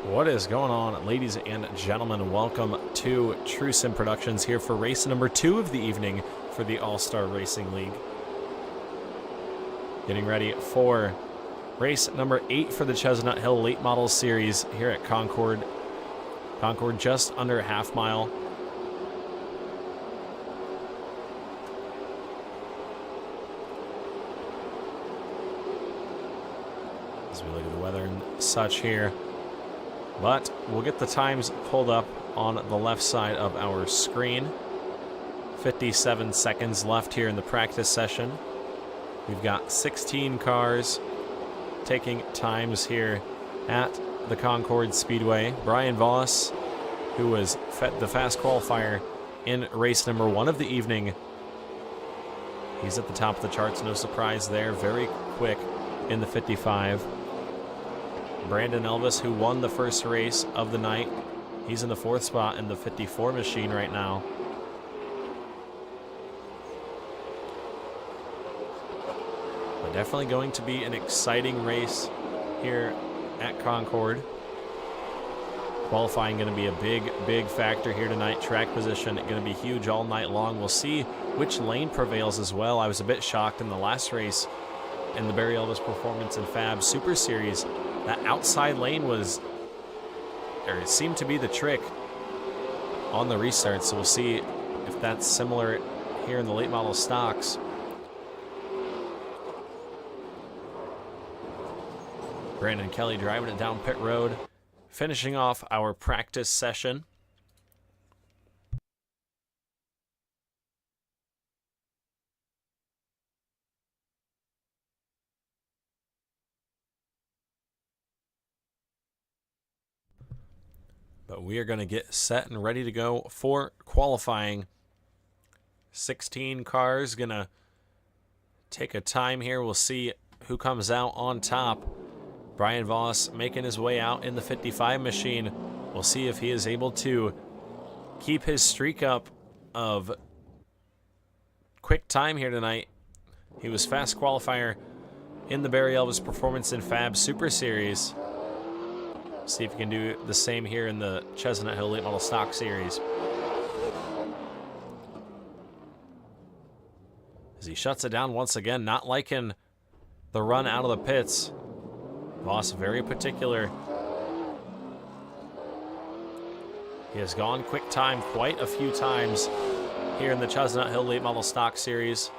What is going on, ladies and gentlemen? Welcome to True Sim Productions here for race number 2 of the evening for the All-Star Racing League. Getting ready for race number 8 for the Chestnut Hill Late Models Series here at Concord. Concord just under a half mile. As we look at the weather and such here. But we'll get the times pulled up on the left side of our screen. 57 seconds left here in the practice session. We've got 16 cars taking times here at the Concord Speedway. Brian Voss, who was the fast qualifier in race number 1 of the evening. He's at the top of the charts, no surprise there. Very quick in the 55. Brandon Elvis, who won the first race of the night, he's in the 4th spot in the 54 machine right now. But definitely going to be an exciting race here at Concord. Qualifying going to be a big factor here tonight. Track position going to be huge all night long. We'll see which lane prevails as well. I was a bit shocked in the last race in the Barry Elvis Performance and Fab Super Series. That outside lane was, or it seemed to be the trick on the restart. So we'll see if that's similar here in the late model stocks. Brandon Kelly driving it down pit road, finishing off our practice session. But we are going to get set and ready to go for qualifying. 16 cars going to take a time here. We'll see who comes out on top. Brian Voss making his way out in the 55 machine. We'll see if he is able to keep his streak up of quick time here tonight. He was fast qualifier in the Barry Elvis Performance and Fab Super Series. See if he can do the same here in the Chestnut Hill Late Model Stock Series. As he shuts it down once again, not liking the run out of the pits. Voss very particular. He has gone quick time quite a few times here in the Chestnut Hill Late Model Stock Series.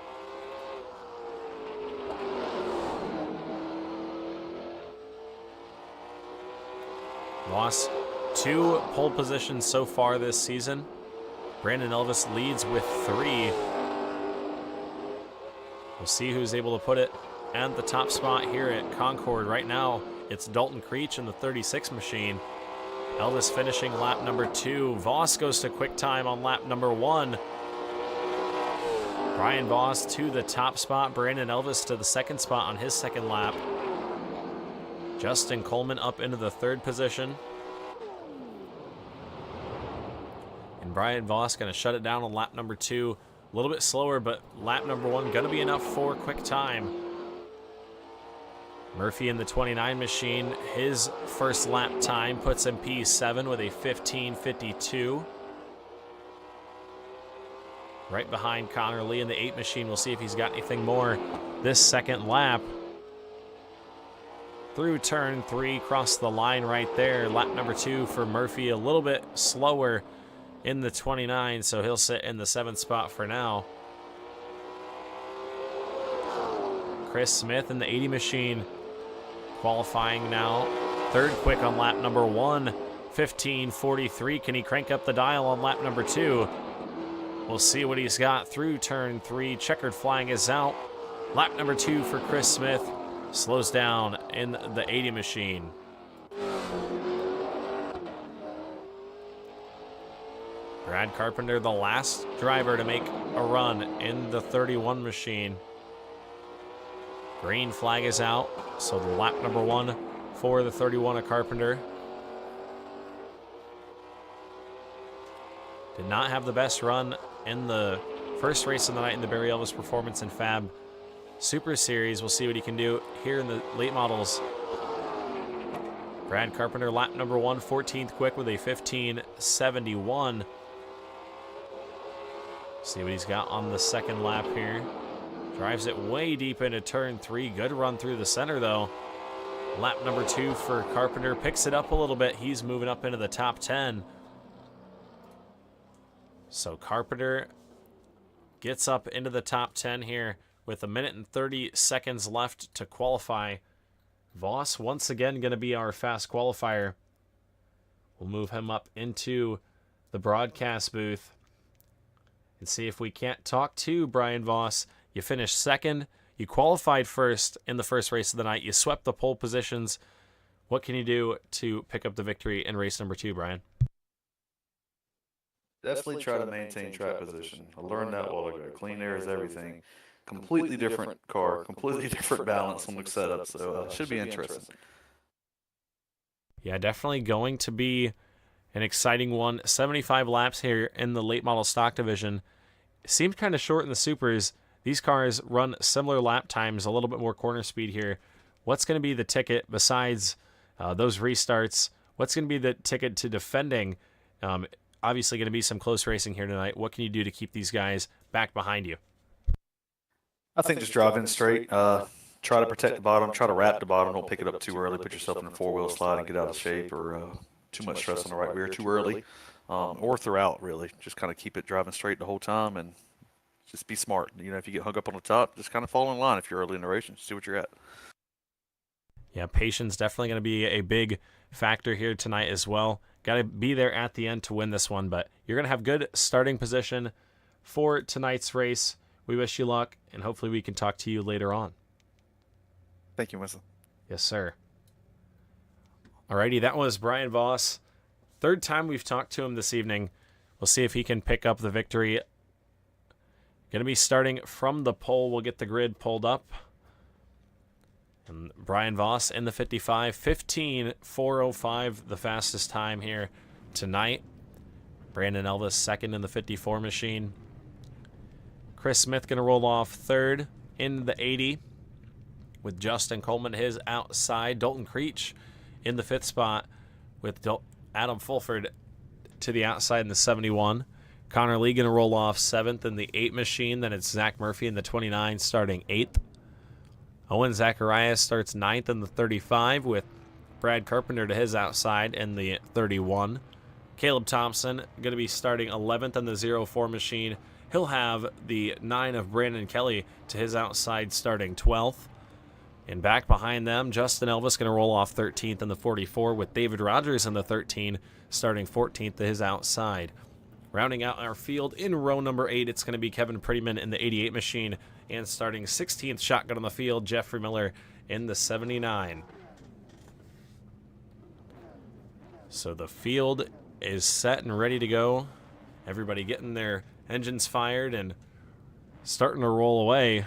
Voss, 2 pole positions so far this season. Brandon Elvis leads with 3. We'll see who's able to put it at the top spot here at Concord. Right now, it's Dalton Creech in the 36 machine. Elvis finishing lap number 2. Voss goes to quick time on lap number 1. Brian Voss to the top spot. Brandon Elvis to the 2nd spot on his 2nd lap. Justin Coleman up into the 3rd position. And Brian Voss going to shut it down on lap number 2. A little bit slower, but lap number 1 going to be enough for quick time. Murphy in the 29 machine. His first lap time puts him P7 with a 15:52. Right behind Connor Lee in the 8 machine. We'll see if he's got anything more this 2nd lap. Through turn 3, cross the line right there. Lap number 2 for Murphy, a little bit slower in the 29, so he'll sit in the 7th spot for now. Chris Smith in the 80 machine, qualifying now. 3rd quick on lap number 1, 15:43. Can he crank up the dial on lap number 2? We'll see what he's got through turn 3. Checkered flag is out. Lap number 2 for Chris Smith. Slows down in the 80 machine. Brad Carpenter, the last driver to make a run in the 31 machine. Green flag is out, so the lap number 1 for the 31 of Carpenter. Did not have the best run in the first race of the night in the Barry Elvis Performance and Fab Super Series. We'll see what he can do here in the late models Brad Carpenter, lap number 1, 14th quick with a 15:71. See what he's got on the second lap here. Drives it way deep into turn 3. Good run through the center, though. Lap number 2 for Carpenter. Picks it up a little bit. He's moving up into the top 10. So Carpenter gets up into the top 10 here with 1 minute and 30 seconds left to qualify. Voss, once again, going to be our fast qualifier. We'll move him up into the broadcast booth and see if we can't talk to Brian Voss. You finished second. You qualified first in the first race of the night. You swept the pole positions. What can you do to pick up the victory in race number 2, Brian? Definitely try to maintain track position. I learned that while ago. Clean air is everything. Completely different car, completely different balance on the setup, so it should be interesting. Yeah, definitely going to be an exciting one. 75 laps here in the late model stock division. Seemed kind of short in the supers. These cars run similar lap times, a little bit more corner speed here. What's going to be the ticket besides those restarts? What's going to be the ticket to defending? Obviously going to be some close racing here tonight. What can you do to keep these guys back behind you? I think just drive in straight. Try to protect the bottom. Try to wrap the bottom. Don't pick it up too early. Put yourself in a four-wheel slide and get out of shape, or too much stress on the right rear too early, or throughout, really. Just kind of keep it driving straight the whole time and just be smart. You know, if you get hung up on the top, just kind of fall in line if you're early in the race and see what you're at. Yeah, patience definitely going to be a big factor here tonight as well. Got to be there at the end to win this one, but you're going to have good starting position for tonight's race. We wish you luck, and hopefully we can talk to you later on. Thank you, Winston. Yes, sir. Alrighty, that was Brian Voss. Third time we've talked to him this evening. We'll see if he can pick up the victory. Going to be starting from the pole. We'll get the grid pulled up. And Brian Voss in the 55, 15:405, the fastest time here tonight. Brandon Elvis second in the 54 machine. Chris Smith going to roll off third in the 80 with Justin Coleman his outside. Dalton Creech in the 5th spot with Adam Fulford to the outside in the 71. Connor Lee going to roll off 7th in the 8 machine. Then it's Zach Murphy in the 29 starting 8th. Owen Zacharias starts 9th in the 35 with Brad Carpenter to his outside in the 31. Caleb Thompson going to be starting 11th in the 04 machine. He'll have the 9 of Brandon Kelly to his outside starting 12th. And back behind them, Justin Elvis going to roll off 13th in the 44 with David Rogers in the 13 starting 14th to his outside. Rounding out our field in row number 8, it's going to be Kevin Prettyman in the 88 machine. And starting 16th shotgun on the field, Jeffrey Miller in the 79. So the field is set and ready to go. Everybody getting their engines fired and starting to roll away.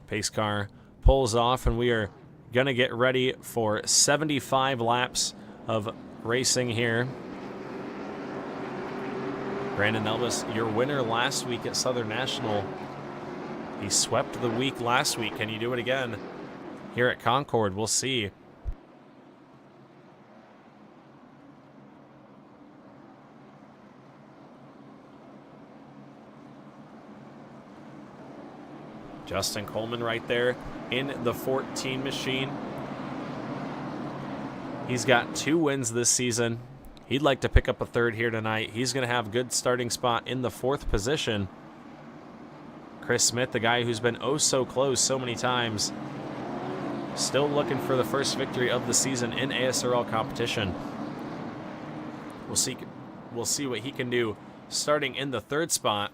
Pace car pulls off, and we are going to get ready for 75 laps of racing here. Brandon Elvis, your winner last week at Southern National. He swept the week last week. Can you do it again here at Concord? We'll see. Justin Coleman right there in the 14 machine. He's got 2 wins this season. He'd like to pick up a 3rd here tonight. He's going to have a good starting spot in the 4th position. Chris Smith, the guy who's been oh so close so many times, still looking for the first victory of the season in ASRL competition. We'll see what he can do starting in the 3rd spot.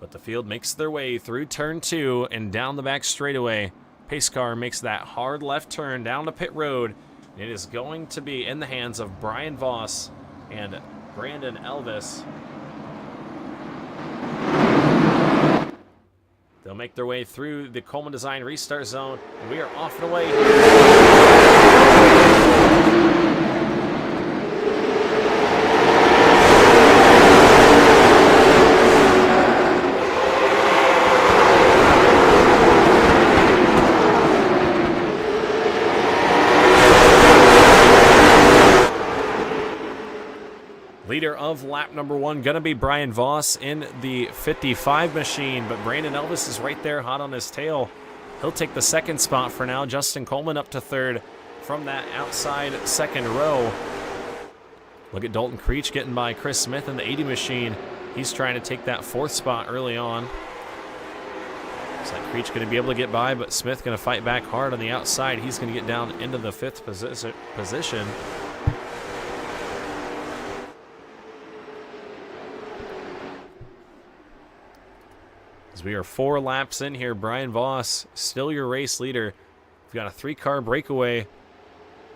But the field makes their way through turn 2 and down the back straightaway. Pace car makes that hard left turn down to pit road. It is going to be in the hands of Brian Voss and Brandon Elvis. They'll make their way through the Coleman Design restart zone. We are off and away. Leader of lap number 1 going to be Brian Voss in the 55 machine, but Brandon Elvis is right there hot on his tail. He'll take the second spot for now. Justin Coleman up to third from that outside second row. Look at Dalton Creech getting by Chris Smith in the 80 machine. He's trying to take that fourth spot early on. Looks like Creech going to be able to get by, but Smith going to fight back hard on the outside. He's going to get down into the 5th position. As we are 4 laps in here, Brian Voss, still your race leader. We've got a 3-car breakaway.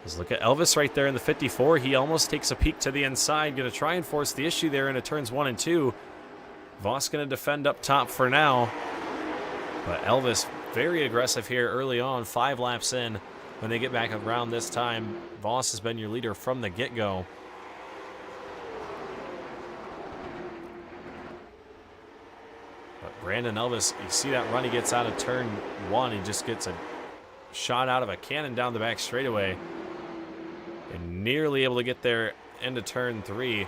Let's look at Elvis right there in the 54. He almost takes a peek to the inside. Going to try and force the issue there into turns 1 and 2. Voss going to defend up top for now. But Elvis, very aggressive here early on, 5 laps in. When they get back around this time, Voss has been your leader from the get-go. But Brandon Elvis, you see that run he gets out of turn 1. He just gets a shot out of a cannon down the back straightaway. And nearly able to get there into turn 3.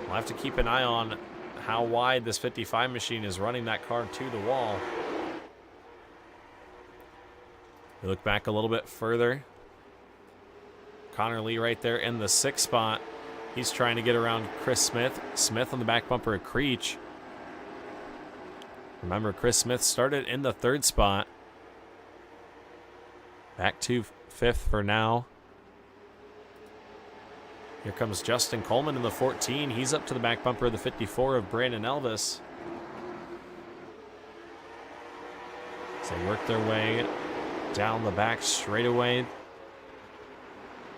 We'll have to keep an eye on how wide this 55 machine is running that car to the wall. We look back a little bit further. Connor Lee right there in the 6th spot. He's trying to get around Chris Smith. Smith on the back bumper of Creech. Remember, Chris Smith started in the 3rd spot. Back to 5th for now. Here comes Justin Coleman in the 14. He's up to the back bumper of the 54 of Brandon Elvis. As they work their way down the back straightaway.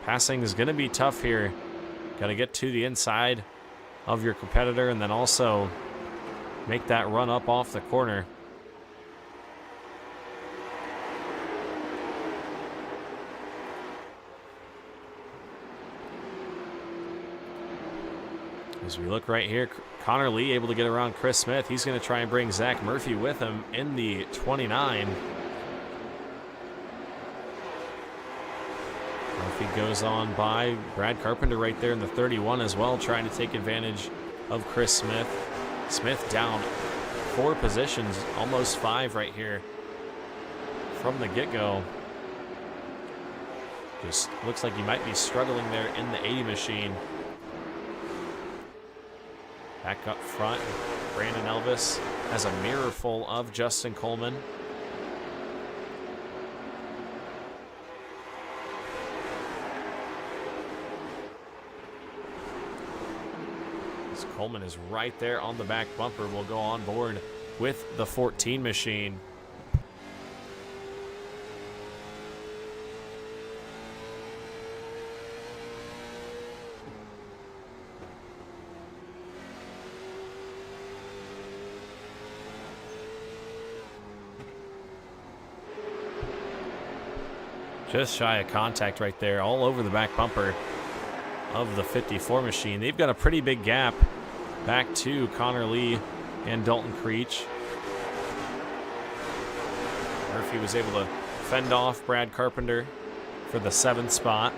Passing is going to be tough here. Got to get to the inside of your competitor and then also make that run up off the corner. As we look right here, Connor Lee able to get around Chris Smith. He's going to try and bring Zach Murphy with him in the 29. Murphy goes on by Brad Carpenter right there in the 31 as well, trying to take advantage of Chris Smith. Smith down 4 positions, almost 5 right here from the get-go. Just looks like he might be struggling there in the 80 machine. Back up front, Brandon Elvis has a mirror full of Justin Coleman. As Coleman is right there on the back bumper, will go on board with the 14 machine. Just shy of contact right there, all over the back bumper of the 54 machine. They've got a pretty big gap back to Connor Lee and Dalton Creech. Murphy was able to fend off Brad Carpenter for the 7th spot.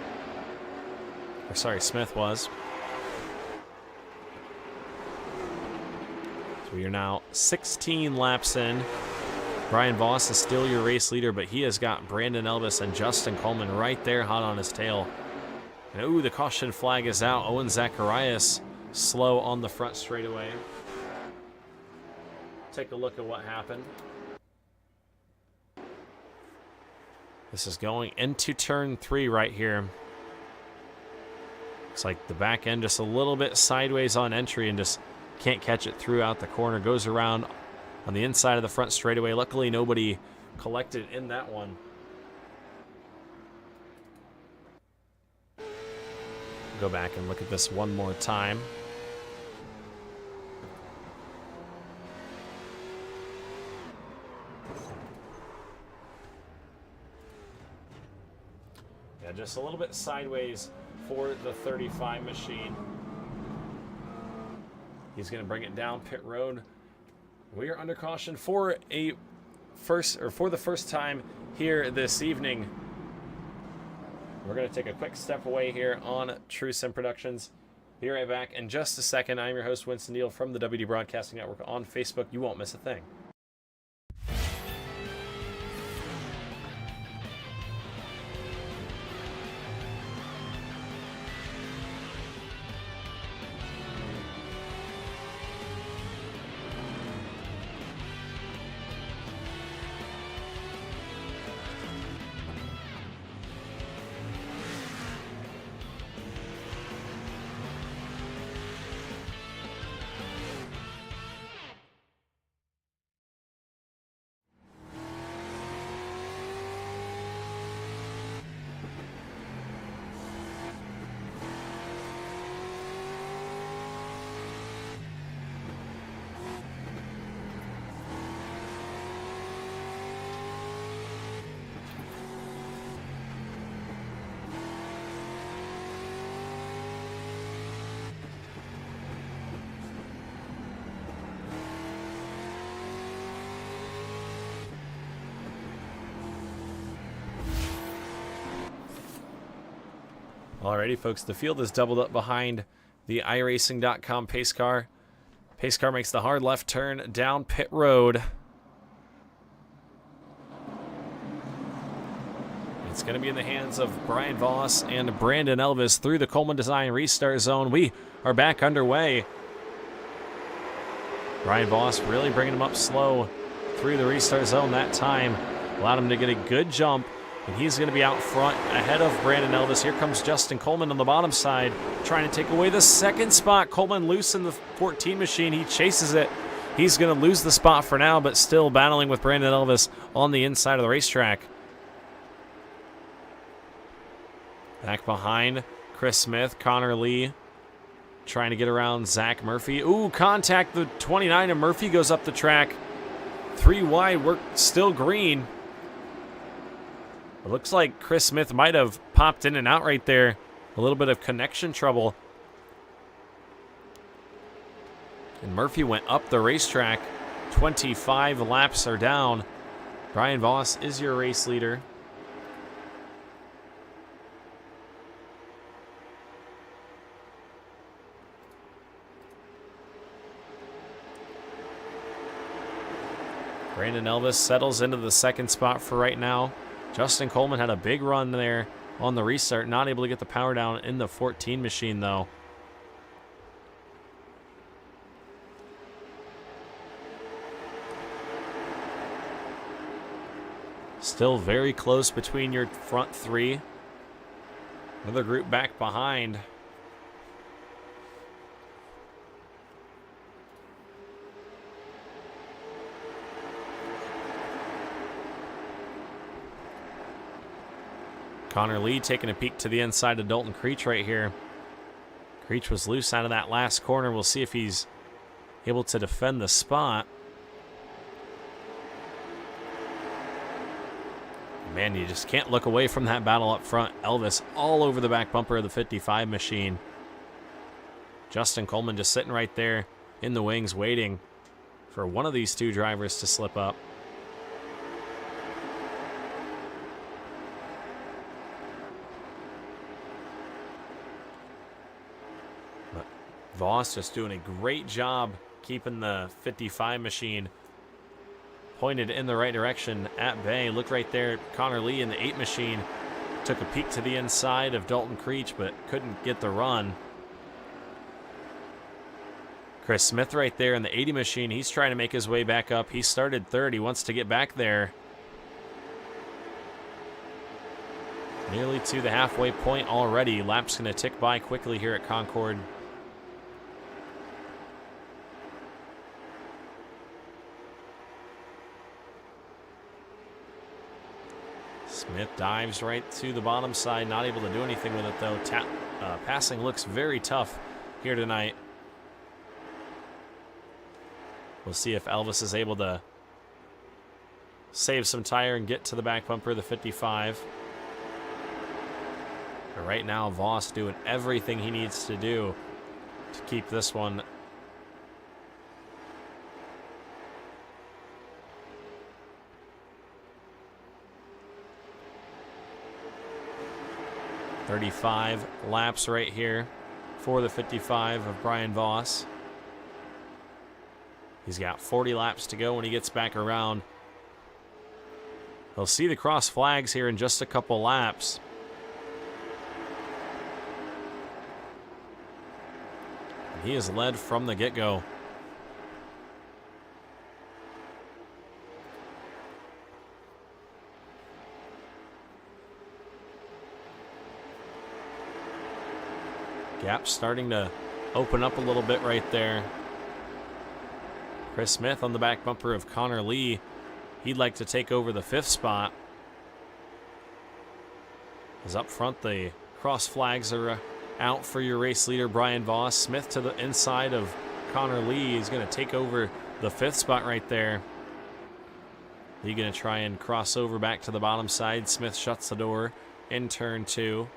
Or sorry, Smith was. So we are now 16 laps in. Brian Voss is still your race leader, but he has got Brandon Elvis and Justin Coleman right there hot on his tail. And ooh, the caution flag is out. Owen Zacharias slow on the front straightaway. Take a look at what happened. This is going into turn 3 right here. Looks like the back end just a little bit sideways on entry and just can't catch it throughout the corner. Goes around on the inside of the front straightaway. Luckily, nobody collected in that one. Go back and look at this one more time. Yeah, just a little bit sideways for the 35 machine. He's going to bring it down pit road. We are under caution for the first time here this evening. We're going to take a quick step away here on True Sim Productions Be right back in just a second. I'm your host, Winston Neal from the WD Broadcasting Network on Facebook. You won't miss a thing. Alrighty, folks, the field is doubled up behind the iRacing.com pace car. Pace car makes the hard left turn down pit road. It's going to be in the hands of Brian Voss and Brandon Elvis through the Coleman Design restart zone. We are back underway. Brian Voss really bringing him up slow through the restart zone that time. Allowed him to get a good jump. And he's going to be out front ahead of Brandon Elvis. Here comes Justin Coleman on the bottom side, trying to take away the second spot. Coleman loose in the 14 machine. He chases it. He's going to lose the spot for now, but still battling with Brandon Elvis on the inside of the racetrack. Back behind, Chris Smith, Connor Lee, trying to get around Zach Murphy. Ooh, contact the 29, and Murphy goes up the track. 3 wide, we're still green. It looks like Chris Smith might have popped in and out right there. A little bit of connection trouble. And Murphy went up the racetrack. 25 laps are down. Brian Voss is your race leader. Brandon Elvis settles into the second spot for right now. Justin Coleman had a big run there on the restart. Not able to get the power down in the 14 machine, though. Still very close between your front 3. Another group back behind. Connor Lee taking a peek to the inside of Dalton Creech right here. Creech was loose out of that last corner. We'll see if he's able to defend the spot. Man, you just can't look away from that battle up front. Elvis all over the back bumper of the 55 machine. Justin Coleman just sitting right there in the wings waiting for one of these two drivers to slip up. Voss just doing a great job keeping the 55 machine pointed in the right direction at bay. Look right there, Connor Lee in the 8 machine took a peek to the inside of Dalton Creech, but couldn't get the run. Chris Smith right there in the 80 machine, he's trying to make his way back up. He started third, he wants to get back there. Nearly to the halfway point already. Lap's going to tick by quickly here at Concord. Smith dives right to the bottom side, not able to do anything with it though. Passing looks very tough here tonight. We'll see if Elvis is able to save some tire and get to the back bumper of the 55. But right now, Voss doing everything he needs to do to keep this one. .35 laps right here. for the 55 of Brian Voss. He's got 40 laps to go when he gets back around. He'll see the cross flags here in just a couple laps. He is led from the get-go. Gap starting to open up a little bit right there. Chris Smith on the back bumper of Connor Lee. He'd like to take over the 5th spot. As up front, the cross flags are out for your race leader, Brian Voss. Smith to the inside of Connor Lee. He's going to take over the 5th spot right there. Lee going to try and cross over back to the bottom side. Smith shuts the door in turn 2.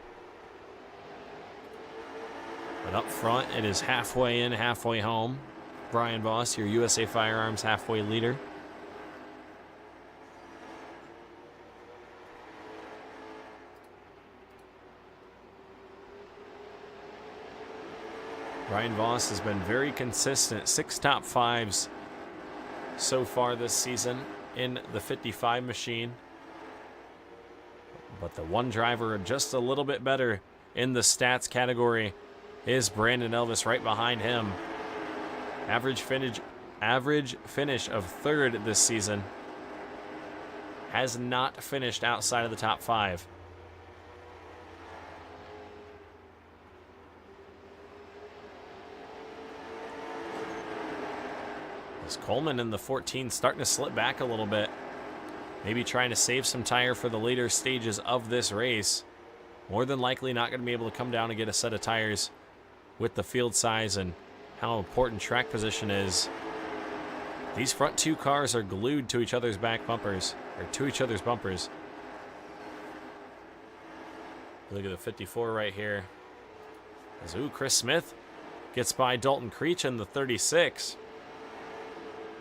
But up front, it is halfway in, halfway home. Brian Voss, your USA Firearms halfway leader. Brian Voss has been very consistent. 6 top 5s so far this season in the 55 machine. But the one driver just a little bit better in the stats category is Brandon Elvis right behind him. Average finish of 3rd this season. Has not finished outside of the top 5. As Coleman in the 14 starting to slip back a little bit. Maybe trying to save some tire for the later stages of this race. More than likely not going to be able to come down and get a set of tires with the field size and how important track position is. These front 2 cars are glued to each other's back bumpers, or to each other's bumpers. Look at the 54 right here. As, Chris Smith gets by Dalton Creech in the 36.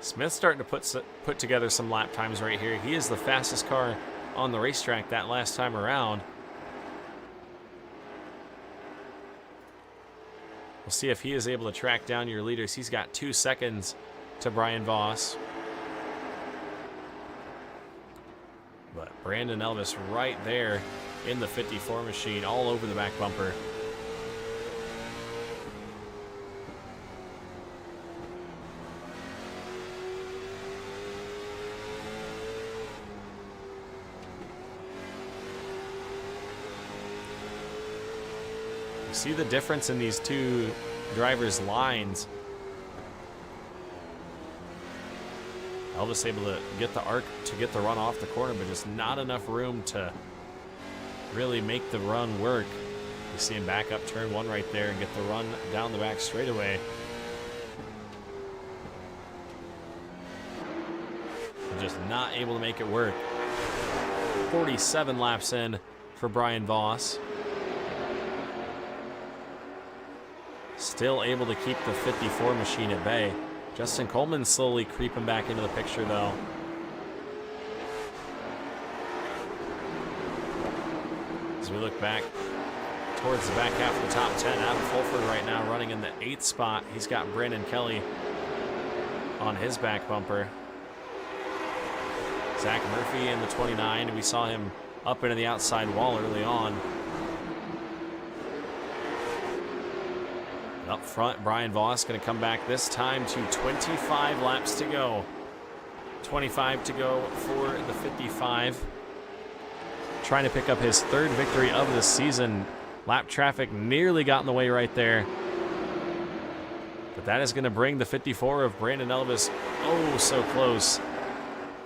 Smith starting to put together some lap times right here. He is the fastest car on the racetrack that last time around. We'll see if he is able to track down your leaders. He's got 2 seconds to Brian Voss. But Brandon Elvis right there in the 54 machine, all over the back bumper. See the difference in these 2 drivers' lines. Elvis able to get the arc to get the run off the corner, but just not enough room to really make the run work. You see him back up turn 1 right there and get the run down the back straightaway. And just not able to make it work. 47 laps in for Brian Voss. Still able to keep the 54 machine at bay. Justin Coleman slowly creeping back into the picture, though. As we look back towards the back half of the top 10, Adam Fulford right now running in the 8th spot. He's got Brandon Kelly on his back bumper. Zach Murphy in the 29. We saw him up into the outside wall early on. Up front, Brian Voss going to come back this time to 25 laps to go. 25 to go for the 55. Trying to pick up his 3rd victory of the season. Lap traffic nearly got in the way right there. But that is going to bring the 54 of Brandon Elvis oh so close.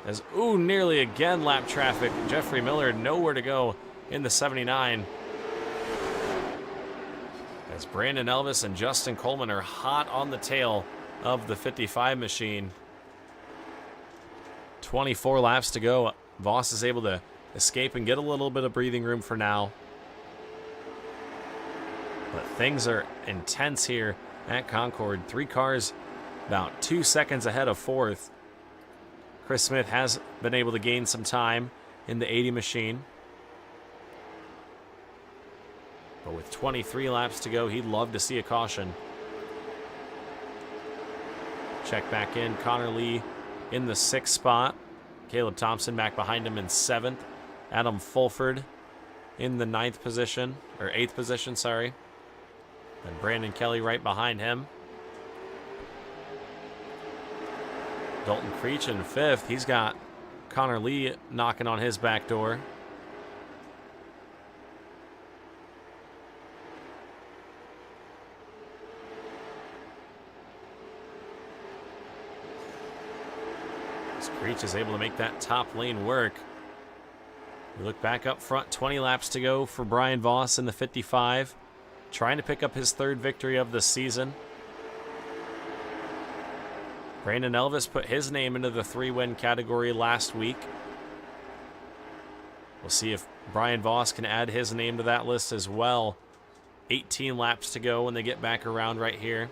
As, nearly again lap traffic. Jeffrey Miller nowhere to go in the 79. As Brandon Elvis and Justin Coleman are hot on the tail of the 55 machine. 24 laps to go. Voss is able to escape and get a little bit of breathing room for now. But things are intense here at Concord. 3 cars about 2 seconds ahead of 4th. Chris Smith has been able to gain some time in the 80 machine. But with 23 laps to go, he'd love to see a caution. Check back in. Connor Lee in the 6th spot. Caleb Thompson back behind him in 7th. Adam Fulford in the 9th position, or 8th position, sorry. And Brandon Kelly right behind him. Dalton Creech in 5th. He's got Connor Lee knocking on his back door. Creech is able to make that top lane work. We look back up front, 20 laps to go for Brian Voss in the 55, trying to pick up his 3rd victory of the season. Brandon Elvis put his name into the 3-win category last week. We'll see if Brian Voss can add his name to that list as well. 18 laps to go when they get back around right here.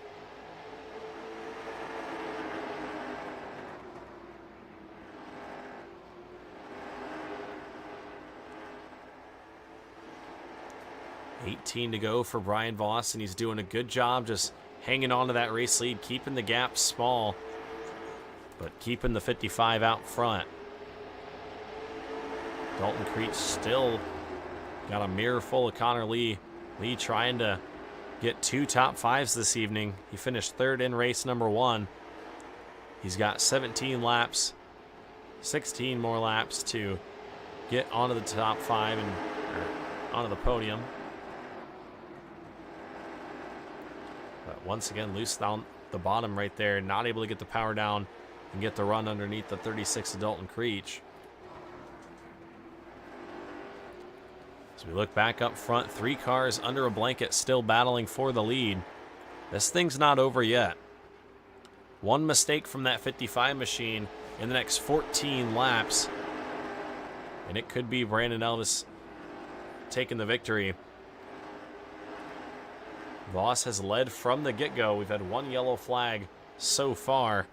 To go for Brian Voss, and he's doing a good job just hanging on to that race lead, keeping the gap small, but keeping the 55 out front. Dalton Creech still got a mirror full of Connor Lee. Lee trying to get 2 top 5s this evening. He finished 3rd in race number 1. He's got 17 laps, 16 more laps to get onto the top 5 and onto the podium. But once again, loose down the bottom right there, not able to get the power down and get the run underneath the 36 of Dalton Creech. As we look back up front, 3 cars under a blanket still battling for the lead. This thing's not over yet. One mistake from that 55 machine in the next 14 laps, and it could be Brandon Elvis taking the victory. Voss has led from the get-go. We've had 1 yellow flag so far.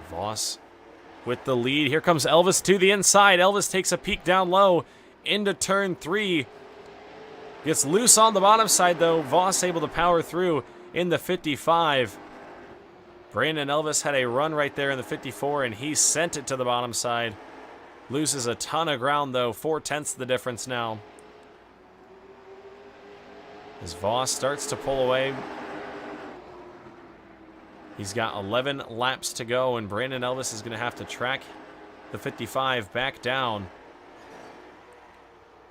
Voss with the lead. Here comes Elvis to the inside. Elvis takes a peek down low into turn 3. Gets loose on the bottom side, though. Voss able to power through in the 55. Brandon Elvis had a run right there in the 54, and he sent it to the bottom side. Loses a ton of ground, though. 4/10 the difference now. As Voss starts to pull away. He's got 11 laps to go, and Brandon Elvis is going to have to track the 55 back down.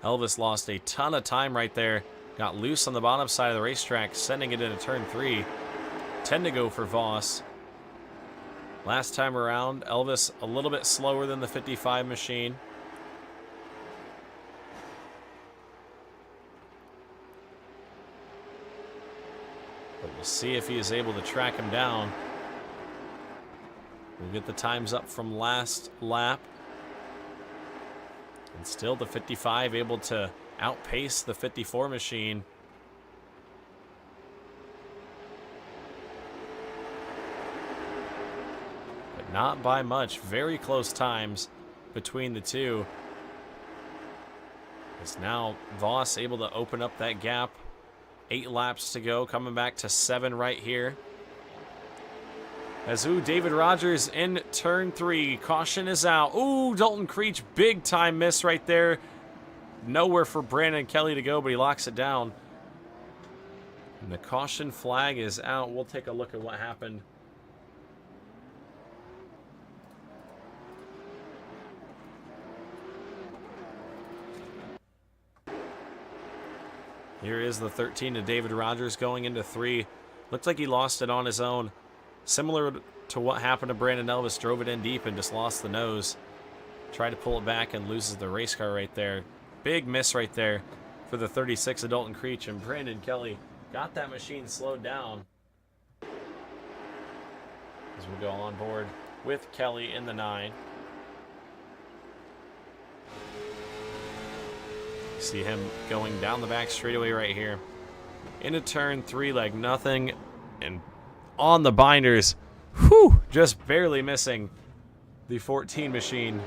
Elvis lost a ton of time right there. Got loose on the bottom side of the racetrack, sending it into turn 3. 10 to go for Voss. Last time around, Elvis a little bit slower than the 55 machine. But we'll see if he is able to track him down. We'll get the times up from last lap. And still the 55 able to outpace the 54 machine. But not by much. Very close times between the two. As now Voss able to open up that gap. 8 laps to go, coming back to 7 right here. As David Rogers in turn 3. Caution is out. Ooh, Dalton Creech, big time miss right there. Nowhere for Brandon Kelly to go, but he locks it down. And the caution flag is out. We'll take a look at what happened. Here is the 13 to David Rogers going into 3. Looks like he lost it on his own. Similar to what happened to Brandon Elvis, drove it in deep and just lost the nose. Tried to pull it back and loses the race car right there. Big miss right there for the 36 of Dalton Creech, and Brandon Kelly got that machine slowed down. As we go on board with Kelly in the 9. See him going down the back straightaway right here. Into turn 3 like nothing, and on the binders. Whew, just barely missing the 13 machine.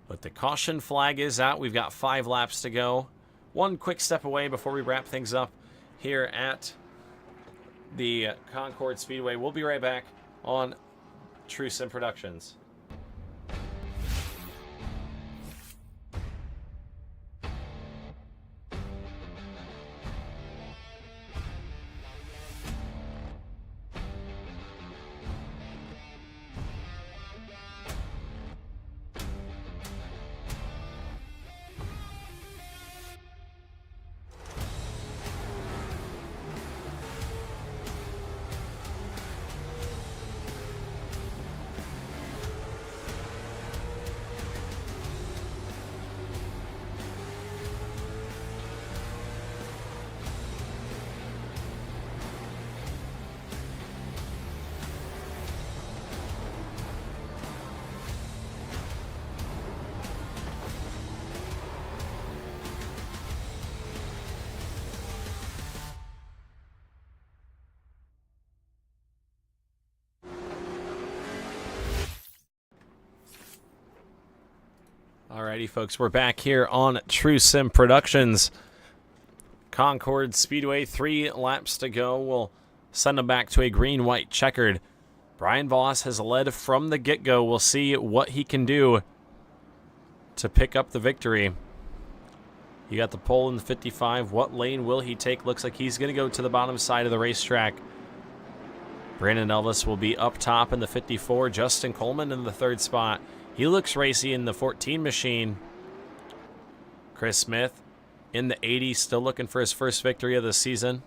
But the caution flag is out. We've got 5 laps to go. One quick step away before we wrap things up here at the Concord Speedway. We'll be right back on True Sim Productions. Alrighty, folks, we're back here on True Sim Productions. Concord Speedway, 3 laps to go. We'll send them back to a green-white checkered. Brian Voss has led from the get-go. We'll see what he can do to pick up the victory. You got the pole in the 55. What lane will he take? Looks like he's going to go to the bottom side of the racetrack. Brandon Elvis will be up top in the 54. Justin Coleman in the 3rd spot. He looks racy in the 14 machine. Chris Smith in the 80, still looking for his first victory of the season.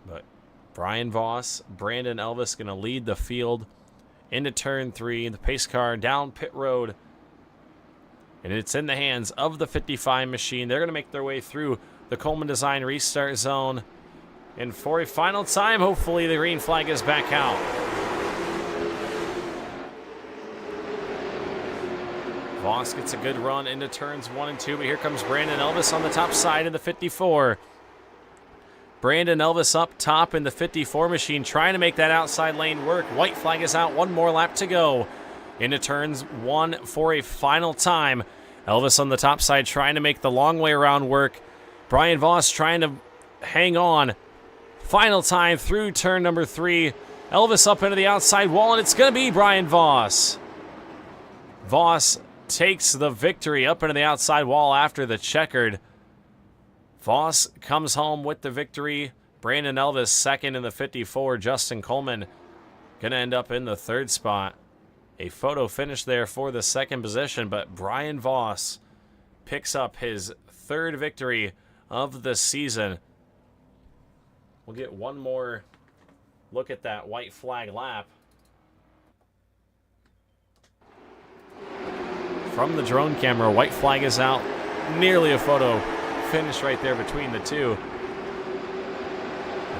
But Brian Voss, Brandon Elvis going to lead the field into turn 3. The pace car down pit road. And it's in the hands of the 55 machine. They're going to make their way through the Coleman Design restart zone. And for a final time, hopefully the green flag is back out. Voss gets a good run into turns 1 and 2, but here comes Brandon Elvis on the top side of the 54. Brandon Elvis up top in the 54 machine, trying to make that outside lane work. White flag is out, 1 more lap to go. Into turns 1 for a final time. Elvis on the top side trying to make the long way around work. Brian Voss trying to hang on. Final time through turn number 3. Elvis up into the outside wall, and it's going to be Brian Voss. Voss takes the victory up into the outside wall after the checkered. Voss comes home with the victory. Brandon Elvis second in the 54. Justin Coleman going to end up in the 3rd spot. A photo finish there for the 2nd position, but Brian Voss picks up his 3rd victory of the season. We'll get one more look at that white flag lap. From the drone camera, white flag is out. Nearly a photo finish right there between the two.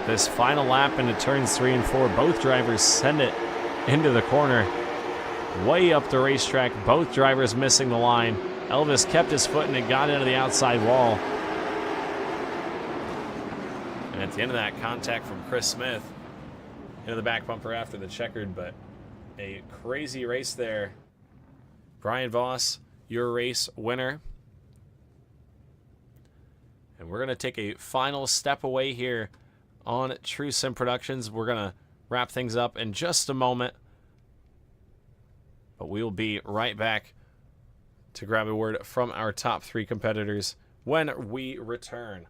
This final lap into turns 3 and 4, both drivers send it into the corner. Way up the racetrack, both drivers missing the line. Elvis kept his foot and it got into the outside wall. And at the end of that, contact from Chris Smith into the back bumper after the checkered, but a crazy race there. Brian Voss, your race winner. And we're going to take a final step away here on True Sim Productions. We're going to wrap things up in just a moment. But we will be right back to grab a word from our top 3 competitors when we return.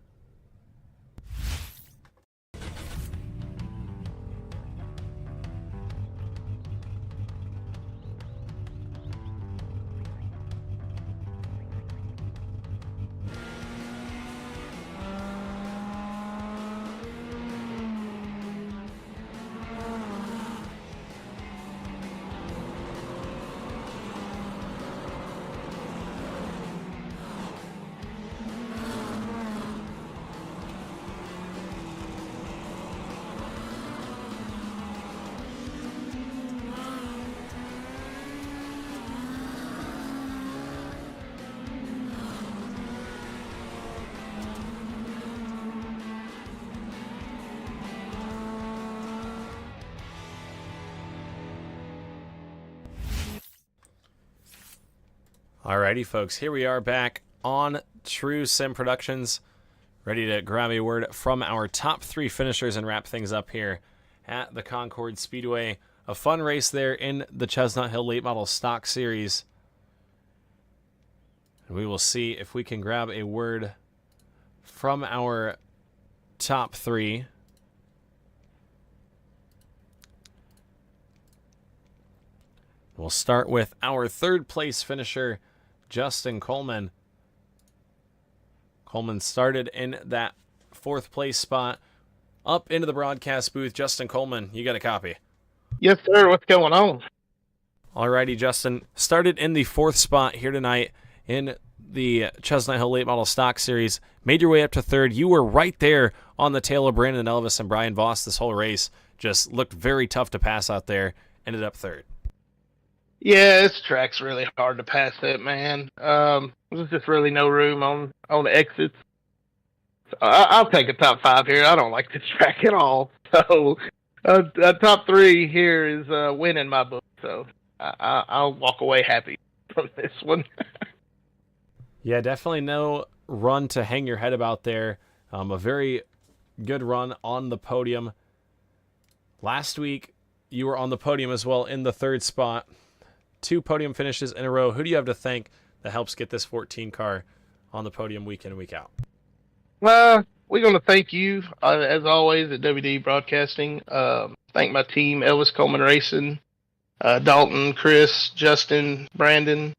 Alrighty, folks, here we are back on True Sim Productions, ready to grab a word from our top 3 finishers and wrap things up here at the Concord Speedway. A fun race there in the Chestnut Hill Late Model Stock Series. And we will see if we can grab a word from our top 3. We'll start with our 3rd place finisher, Justin Coleman. Coleman started in that 4th place spot. Up into the broadcast booth, Justin Coleman, you got a copy. Yes, sir. What's going on? Alrighty, Justin. Started in the 4th spot here tonight in the Chestnut Hill Late Model Stock Series. Made your way up to 3rd. You were right there on the tail of Brandon Elvis and Brian Voss this whole race. Just looked very tough to pass out there. Ended up 3rd. Yeah, this track's really hard to pass it, man. There's just really no room on the exits. So I'll take a top 5 here. I don't like this track at all. So a top 3 here is winning my book. So I'll walk away happy from this one. Yeah, definitely no run to hang your head about there. A very good run on the podium. Last week, you were on the podium as well in the 3rd spot. 2 podium finishes in a row. Who do you have to thank that helps get this 14 car on the podium week in and week out? We're going to thank you, as always, at WD Broadcasting. Thank my team, Elvis Coleman Racing, Dalton, Chris, Justin, Brandon.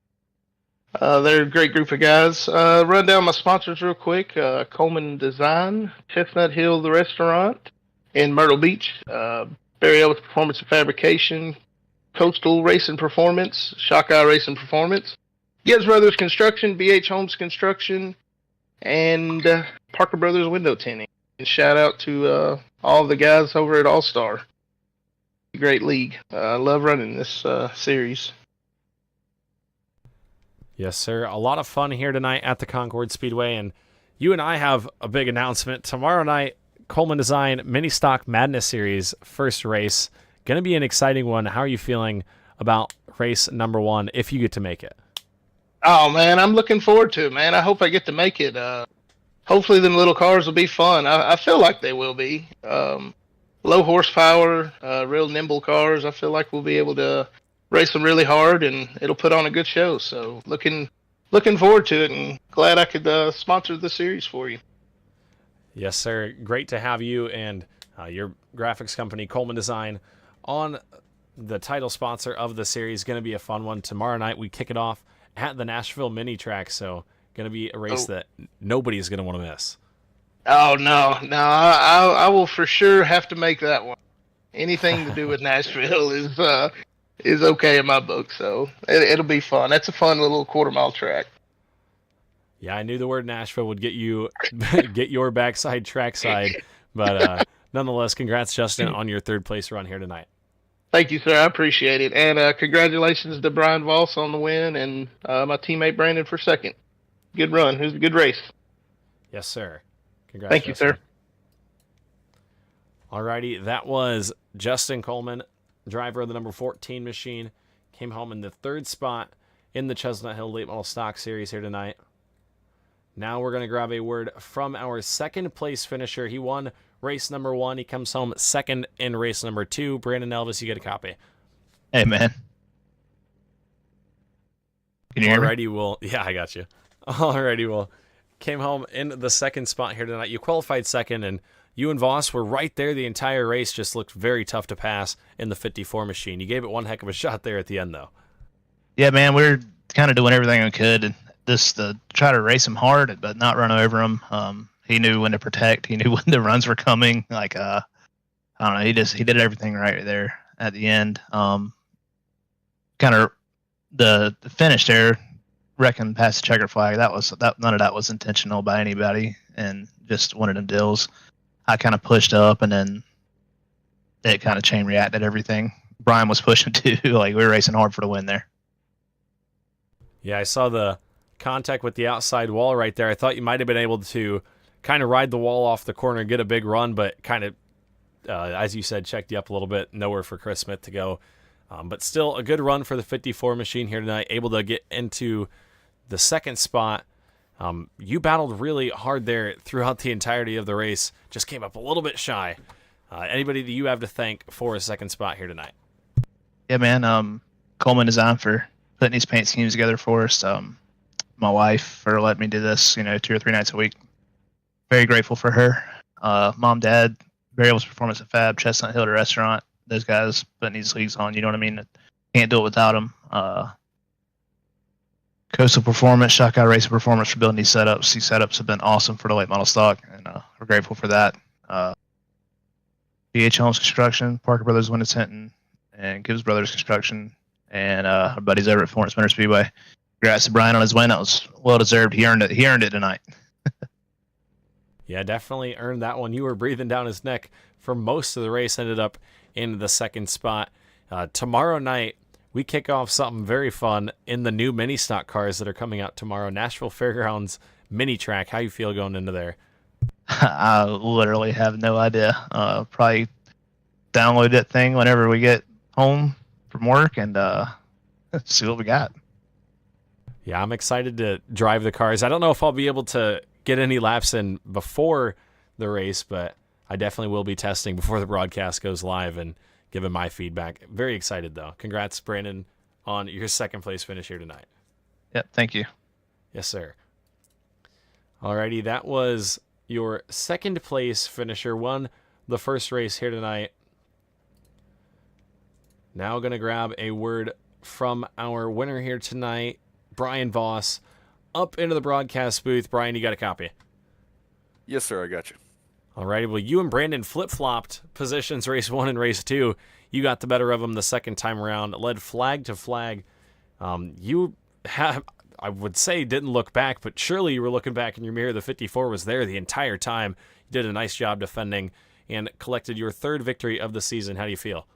They're a great group of guys. Run down my sponsors real quick. Coleman Design, Chestnut Hill, the restaurant in Myrtle Beach. Barry Ellis Performance and Fabrication, Coastal Racing Performance, Shock Eye Racing Performance, Gibbs Brothers Construction, BH Homes Construction, and Parker Brothers Window Tinting. And shout out to all the guys over at All Star. Great league. I love running this series. Yes, sir. A lot of fun here tonight at the Concord Speedway, and you and I have a big announcement. Tomorrow night, Coleman Design Mini Stock Madness Series, first race. Going to be an exciting one. How are you feeling about race number 1 if you get to make it? Oh, man, I'm looking forward to it, man. I hope I get to make it. Hopefully them little cars will be fun. I feel like they will be. Low horsepower, real nimble cars. I feel like we'll be able to race them really hard, and it'll put on a good show. So looking forward to it, and glad I could sponsor the series for you. Yes, sir. Great to have you and your graphics company, Coleman Design, on the title sponsor of the series. Going to be a fun one. Tomorrow night we kick it off at the Nashville Mini Track, so going to be a race that nobody's going to want to miss. Oh, no, I will for sure have to make that one. Anything to do with Nashville is okay in my book, so it'll be fun. That's a fun little quarter-mile track. Yeah, I knew the word Nashville would get you get your backside trackside, but nonetheless, congrats, Justin, on your 3rd place run here tonight. Thank you, sir. I appreciate it. And congratulations to Brian Voss on the win and my teammate Brandon for 2nd. Good run. It was a good race. Yes, sir. Congrats. Thank you, sir. Alrighty, that was Justin Coleman, driver of the number 14 machine. Came home in the 3rd spot in the Chestnut Hill Late Model Stock Series here tonight. Now we're going to grab a word from our 2nd place finisher. He won race number 1. He comes home 2nd in race number 2. Brandon Elvis, you get a copy. Hey, man. Can you hear me? Alrighty, well, yeah, I got you. Alrighty, well, came home in the 2nd spot here tonight. You qualified 2nd, and you and Voss were right there the entire race. Just looked very tough to pass in the 54 machine. You gave it one heck of a shot there at the end, though. Yeah, man, we were kind of doing everything we could and just to try to race him hard, but not run over him. He knew when to protect. He knew when the runs were coming. Like, I don't know. He did everything right there at the end. Kind of the finish there, reckon past the checker flag. None of that was intentional by anybody, and just one of them deals. I kind of pushed up, and then it kind of chain reacted everything. Brian was pushing too. Like, we were racing hard for the win there. Yeah, I saw the contact with the outside wall right there. I thought you might have been able to kind of ride the wall off the corner, get a big run, but kind of, as you said, checked you up a little bit. Nowhere for Chris Smith to go. But still a good run for the 54 machine here tonight. Able to get into the second spot. You battled really hard there throughout the entirety of the race. Just came up a little bit shy. Anybody that you have to thank for a second spot here tonight? Yeah, man. Coleman Design for putting these paint schemes together for us. My wife for letting me do this, 2 or 3 nights a week. Very grateful for her. Mom, Dad, Variables Performance at Fab, Chestnut Hill Restaurant. Those guys putting these leagues on, you know what I mean? Can't do it without them. Coastal Performance, Shotgun Racing Performance for building these setups. These setups have been awesome for the late model stock, and we're grateful for that. PH Homes Construction, Parker Brothers Windows Hinton, and Gibbs Brothers Construction, and our buddies over at Florence Winter Speedway. Congrats to Brian on his win. That was well deserved. He earned it. He earned it tonight. Yeah, definitely earned that one. You were breathing down his neck for most of the race. Ended up in the second spot. Tomorrow night, we kick off something very fun in the new mini stock cars that are coming out tomorrow. Nashville Fairgrounds mini track. How you feel going into there? I literally have no idea. Probably download that thing whenever we get home from work and see what we got. Yeah, I'm excited to drive the cars. I don't know if I'll be able to get any laps in before the race, but I definitely will be testing before the broadcast goes live and giving my feedback. Very excited, though. Congrats, Brandon, on your second place finish here tonight. Yep, thank you. Yes, sir. Alrighty, that was your second place finisher. Won the first race here tonight. Now going to grab a word from our winner here tonight, Brian Voss, up into the broadcast booth. Brian, you got a copy? Yes, sir. I got you. All right. Well, you and Brandon flip-flopped positions race 1 and race 2. You got the better of them the second time around, led flag to flag. You have, I would say, didn't look back, but surely you were looking back in your mirror. The 54 was there the entire time. You did a nice job defending and collected your third victory of the season. How do you feel?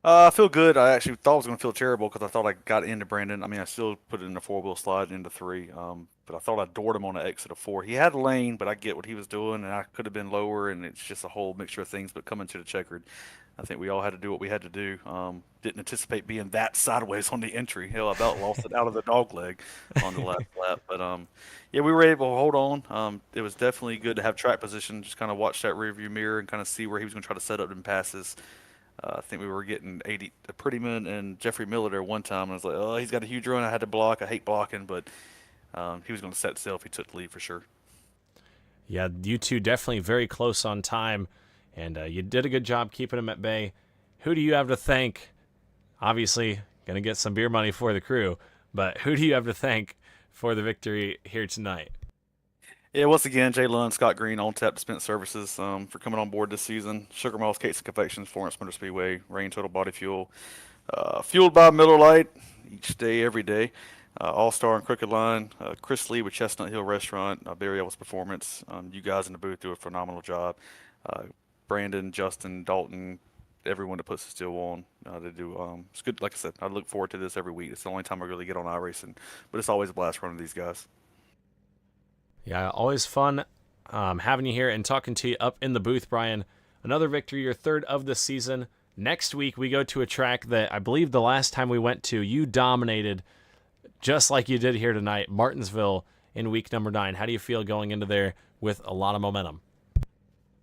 I feel good. I actually thought I was going to feel terrible because I thought I got into Brandon. I mean, I still put it in the 4-wheel slide into 3, but I thought I doored him on the exit of 4. He had a lane, but I get what he was doing, and I could have been lower, and it's just a whole mixture of things. But coming to the checkered, I think we all had to do what we had to do. Didn't anticipate being that sideways on the entry. Hell, I about lost it out of the dog leg on the last lap. But yeah, we were able to hold on. It was definitely good to have track position, just kind of watch that rearview mirror and kind of see where he was going to try to set up them passes. I think we were getting 80 Prettyman and Jeffrey Miller there one time, and I was like, oh, he's got a huge run. I had to block. I hate blocking, but he was going to set the sail if he took the lead for sure. Yeah, you two definitely very close on time, and you did a good job keeping him at bay. Who do you have to thank? Obviously, going to get some beer money for the crew, but who do you have to thank for the victory here tonight? Yeah, once again, Jay Lund, Scott Green, On Tap Dispense Services for coming on board this season. Sugar Malls, Cakes and Confections, Florence Winter Speedway, Rain Total Body Fuel. Fueled by Miller Lite each day, every day. All-Star and Crooked Line, Chris Lee with Chestnut Hill Restaurant, Barry Ellis Performance. You guys in the booth do a phenomenal job. Brandon, Justin, Dalton, everyone that puts the steel on. They do. It's good. Like I said, I look forward to this every week. It's the only time I really get on iRacing, but it's always a blast running these guys. Yeah, always fun having you here and talking to you up in the booth, Brian. Another victory, your third of the season. Next week, we go to a track that I believe the last time we went to, you dominated just like you did here tonight, Martinsville in week number 9. How do you feel going into there with a lot of momentum?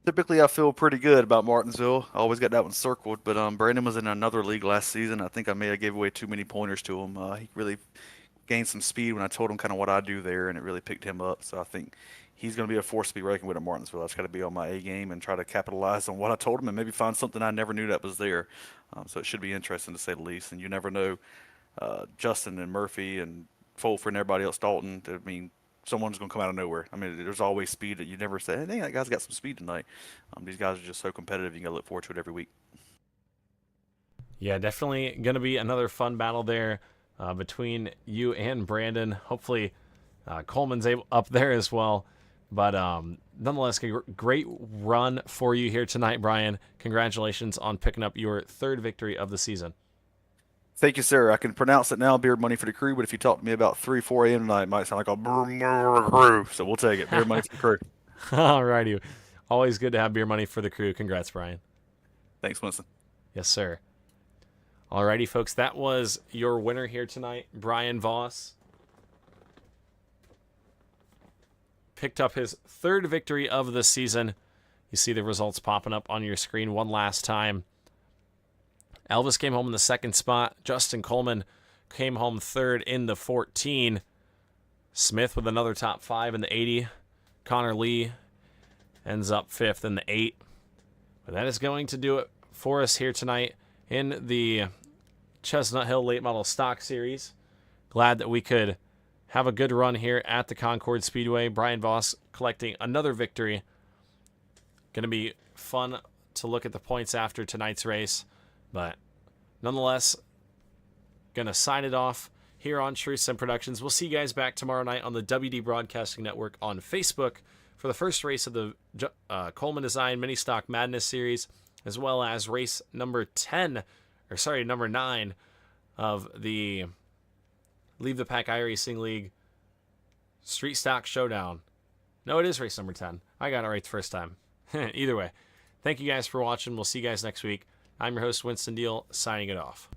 Typically, I feel pretty good about Martinsville. I always got that one circled, but Brandon was in another league last season. I think I may have gave away too many pointers to him. He really gained some speed when I told him kind of what I do there, and it really picked him up. So I think he's going to be a force to be reckoned with at Martinsville. I just got to be on my A game and try to capitalize on what I told him and maybe find something I never knew that was there. So it should be interesting to say the least. And you never know, Justin and Murphy and Fulford and everybody else, Dalton, I mean, someone's going to come out of nowhere. I mean, there's always speed that you never say, hey, that guy's got some speed tonight. These guys are just so competitive. You got to look forward to it every week. Yeah, definitely going to be another fun battle there between you and Brandon. Hopefully Coleman's up there as well. But nonetheless, great run for you here tonight, Brian. Congratulations on picking up your third victory of the season. Thank you, sir. I can pronounce it now, beer money for the crew, but if you talk to me about 3, 4 a.m. tonight, it might sound like a crew. So we'll take it. Beer money for the crew. All righty. Always good to have beer money for the crew. Congrats, Brian. Thanks, Winston. Yes, sir. Alrighty, folks, that was your winner here tonight, Brian Voss. picked up his 3rd victory of the season. You see the results popping up on your screen one last time. Elvis came home in the 2nd spot. Justin Coleman came home 3rd in the 14. Smith with another top 5 in the 80. Connor Lee ends up 5th in the 8. But that is going to do it for us here tonight in the Chestnut Hill Late Model Stock Series. Glad that we could have a good run here at the Concord Speedway. Brian Voss collecting another victory. Going to be fun to look at the points after tonight's race. But nonetheless, going to sign it off here on Truth Sim Productions. We'll see you guys back tomorrow night on the WD Broadcasting Network on Facebook for the first race of the Coleman Design Mini Stock Madness Series, as well as race number 9 of the Leave the Pack iRacing League Street Stock Showdown. No, it is race number 10. I got it right the first time. Either way, thank you guys for watching. We'll see you guys next week. I'm your host, Winston Deal, signing it off.